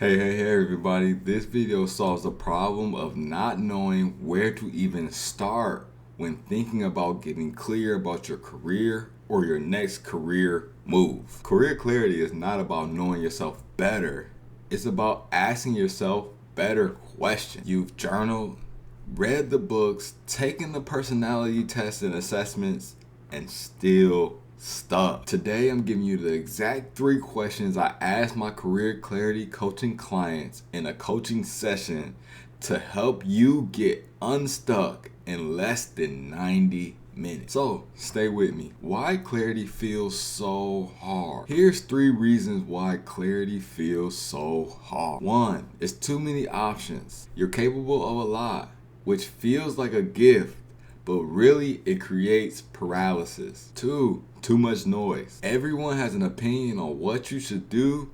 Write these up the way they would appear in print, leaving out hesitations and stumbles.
Hey everybody, this video solves the problem of not knowing where to even start when thinking about getting clear about your career or your next career move. Career clarity is not about knowing yourself better, it's about asking yourself better questions. You've journaled, read the books, taken the personality tests and assessments, and still stuck. Today I'm giving you the exact 3 questions I asked my career clarity coaching clients in a coaching session to help you get unstuck in less than 90 minutes. So stay with me. Why clarity feels so hard? Here's 3 reasons why clarity feels so hard. 1, it's too many options. You're capable of a lot, which feels like a gift, but really it creates paralysis. 2, too much noise. Everyone has an opinion on what you should do,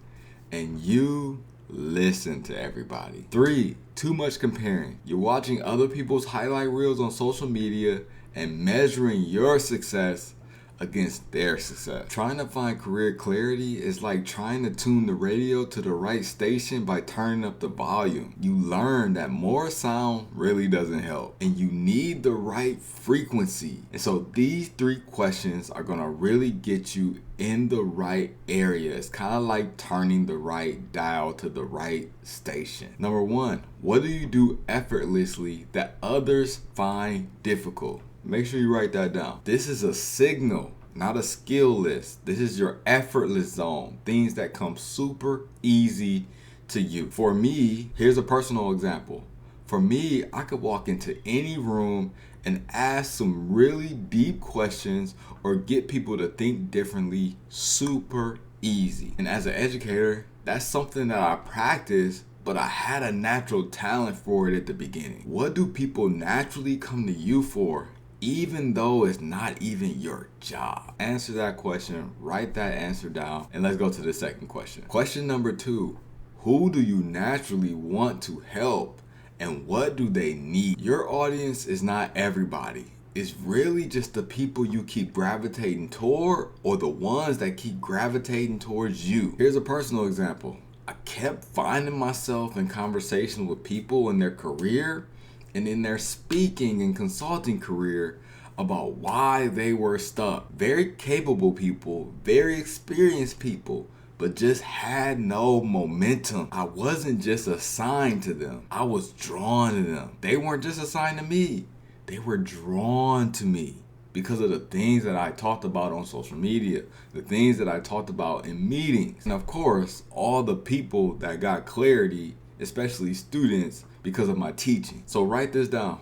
and you listen to everybody. 3, too much comparing. You're watching other people's highlight reels on social media and measuring your success against their success. Trying to find career clarity is like trying to tune the radio to the right station by turning up the volume. You learn that more sound really doesn't help, and you need the right frequency. And so these 3 questions are gonna really get you in the right area. It's kind of like turning the right dial to the right station. Number 1, what do you do effortlessly that others find difficult? Make sure you write that down. This is a signal, not a skill list. This is your effortless zone, things that come super easy to you. For me, here's a personal example. For me, I could walk into any room and ask some really deep questions or get people to think differently super easy. And as an educator, that's something that I practice, but I had a natural talent for it at the beginning. What do people naturally come to you for, even though it's not even your job? Answer that question, write that answer down, and let's go to the second question. Question number 2, who do you naturally want to help and what do they need? Your audience is not everybody. It's really just the people you keep gravitating toward or the ones that keep gravitating towards you. Here's a personal example. I kept finding myself in conversation with people in their career and in their speaking and consulting career about why they were stuck. Very capable people, very experienced people, but just had no momentum. I wasn't just assigned to them, I was drawn to them. They weren't just assigned to me, they were drawn to me because of the things that I talked about on social media, the things that I talked about in meetings, and of course, all the people that got clarity, especially students, because of my teaching. So write this down.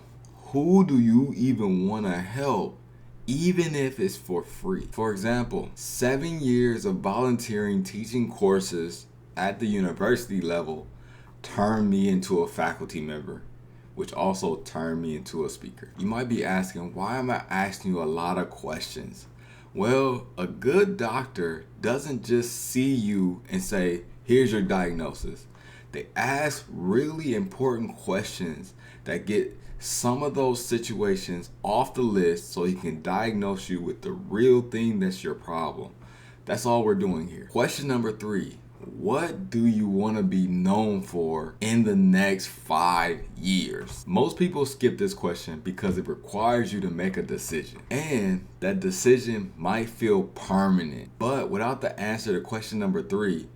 Who do you even want to help, even if it's for free? For example, 7 years of volunteering teaching courses at the university level turned me into a faculty member, which also turned me into a speaker. You might be asking, why am I asking you a lot of questions? Well, a good doctor doesn't just see you and say, here's your diagnosis. They ask really important questions that get some of those situations off the list so he can diagnose you with the real thing that's your problem. That's all we're doing here. Question number 3, what do you want to be known for in the next 5 years? Most people skip this question because it requires you to make a decision, and that decision might feel permanent. But without the answer to question number 3,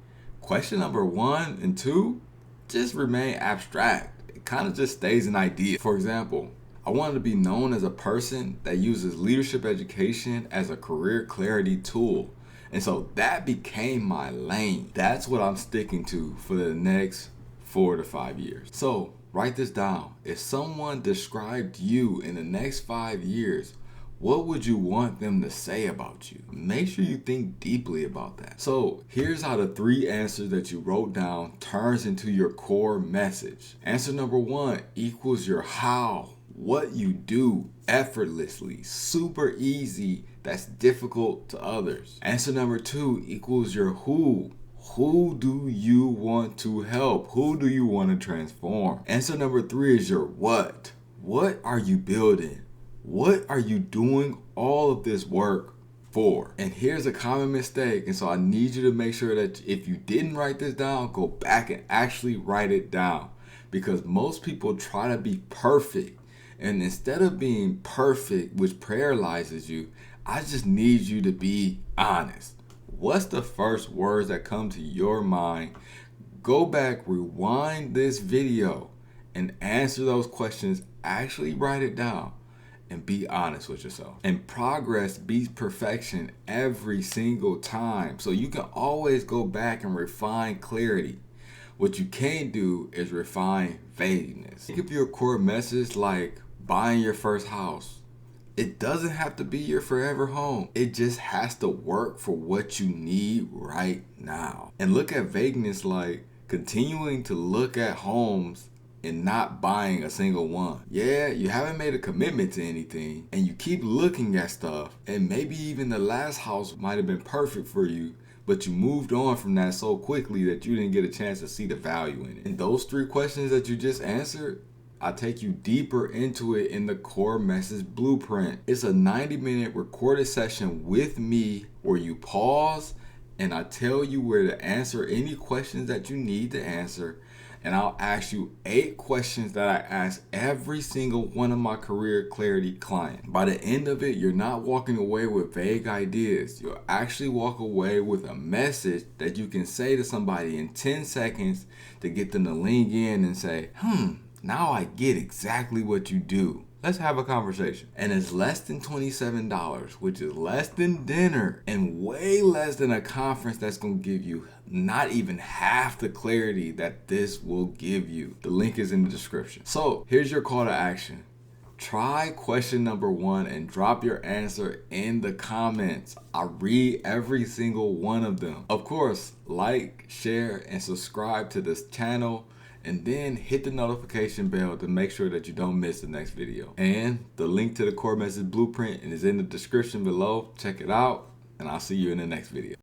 question number 1 and 2 just remain abstract. It kind of just stays an idea. For example, I wanted to be known as a person that uses leadership education as a career clarity tool. And so that became my lane. That's what I'm sticking to for the next 4 to 5 years. So write this down. If someone described you in the next 5 years, what would you want them to say about you? Make sure you think deeply about that. So here's how the 3 answers that you wrote down turns into your core message. Answer number 1 equals your how, what you do effortlessly, super easy, that's difficult to others. Answer number 2 equals your who. Who do you want to help? Who do you want to transform? Answer number 3 is your what. What are you building? What are you doing all of this work before. And here's a common mistake. And so I need you to make sure that if you didn't write this down, go back and actually write it down. Because most people try to be perfect. And instead of being perfect, which paralyzes you, I just need you to be honest. What's the first words that come to your mind? Go back, rewind this video, and answer those questions. Actually write it down and be honest with yourself. And progress beats perfection every single time. So you can always go back and refine clarity. What you can't do is refine vagueness. Think of your core message like buying your first house. It doesn't have to be your forever home. It just has to work for what you need right now. And look at vagueness like continuing to look at homes and not buying a single one. Yeah, you haven't made a commitment to anything and you keep looking at stuff, and maybe even the last house might have been perfect for you, but you moved on from that so quickly that you didn't get a chance to see the value in it. And those 3 questions that you just answered, I take you deeper into it in the Core Message Blueprint. It's a 90-minute recorded session with me where you pause and I tell you where to answer any questions that you need to answer. And I'll ask you 8 questions that I ask every single one of my career clarity clients. By the end of it, you're not walking away with vague ideas. You'll actually walk away with a message that you can say to somebody in 10 seconds to get them to lean in and say, now I get exactly what you do. Let's have a conversation. And it's less than $27, which is less than dinner and way less than a conference that's going to give you not even half the clarity that this will give you. The link is in the description. So here's your call to action. Try question number 1 and drop your answer in the comments. I read every single one of them. Of course, like, share, and subscribe to this channel. And then hit the notification bell to make sure that you don't miss the next video. And the link to the Core Message Blueprint is in the description below. Check it out, and I'll see you in the next video.